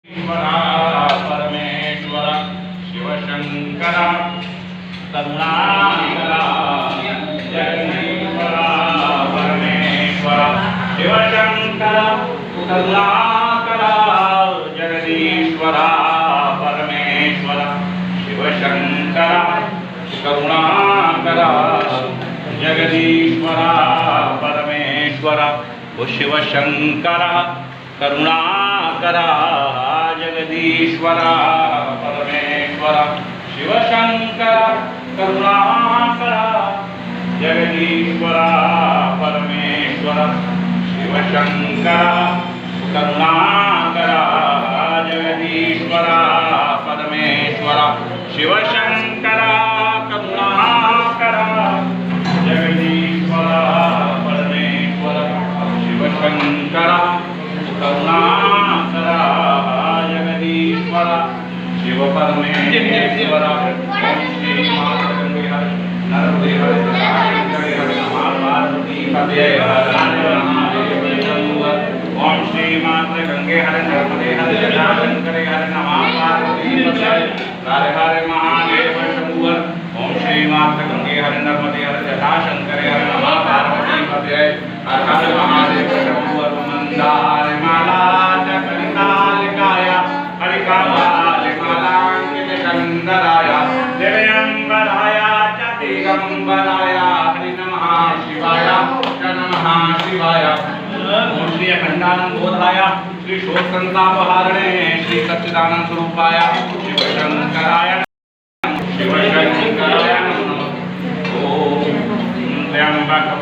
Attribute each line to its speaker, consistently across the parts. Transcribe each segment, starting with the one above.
Speaker 1: ईश्वरा परमेश्वर शिवशंकर करुणाकरा जगदीश्वरा परमेश्वर शिवशंकर करुणाकरा जगदीश्वरा परमेश्वर शिवशंकर करुणाकरा जगदीश्वरा परमेश्वर ओ शिवशंकर करुणाकरा जगदीश्वरा परमेश्वर शिवशंकर करुणाकरा जगदीश्वरा परमेश्वर शिवशंकर करुणाकरा जगदीश्वरा परमेश्वर शिवशंकर करुणाकरा जगदीश्वरा परमेश्वर शिवशंकर करुणाकरा जगदीश्वरा शिव परमेश्वर श्री माता गंगे हर नर्मदे हर शंकरे हर नमः पार्वती पदये हर महादेव शंभु ओम श्री माता गंगे हर नर्मदे हर शंकरे हर नमः पार्वती पदये हर हर महादेव शंभु ओम श्री माता गंगे हर नर्मदे हर शंकरे हर नमः पार्वती पदये हर हर महादेव शंभु मंदार माला चक्रिकालिकाया हरिकालिमालांकित कंदराया दिव्यंबराया च दिगंबराया हरि नमः शिवाय च नमः शिवाय ओम श्री अखंडानंद बोधाय श्री शोकसंतापहारणे श्री सच्चिदानंद स्वरूपाय शिवशंकराय शिवशंकराय नमः ओम त्र्यंबकं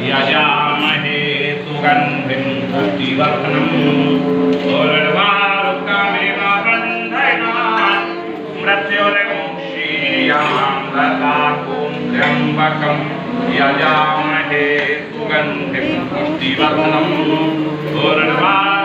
Speaker 1: यजामहे सुगंधिं पुष्टिवर्धनम् उर्वारुकमिव बन्धनान् मृत्युर्मुक्षीयमामृताकुं त्र्यंबकं यजामहे सुगंधिं पुष्टिवर्धनम् उर्वारुकमिव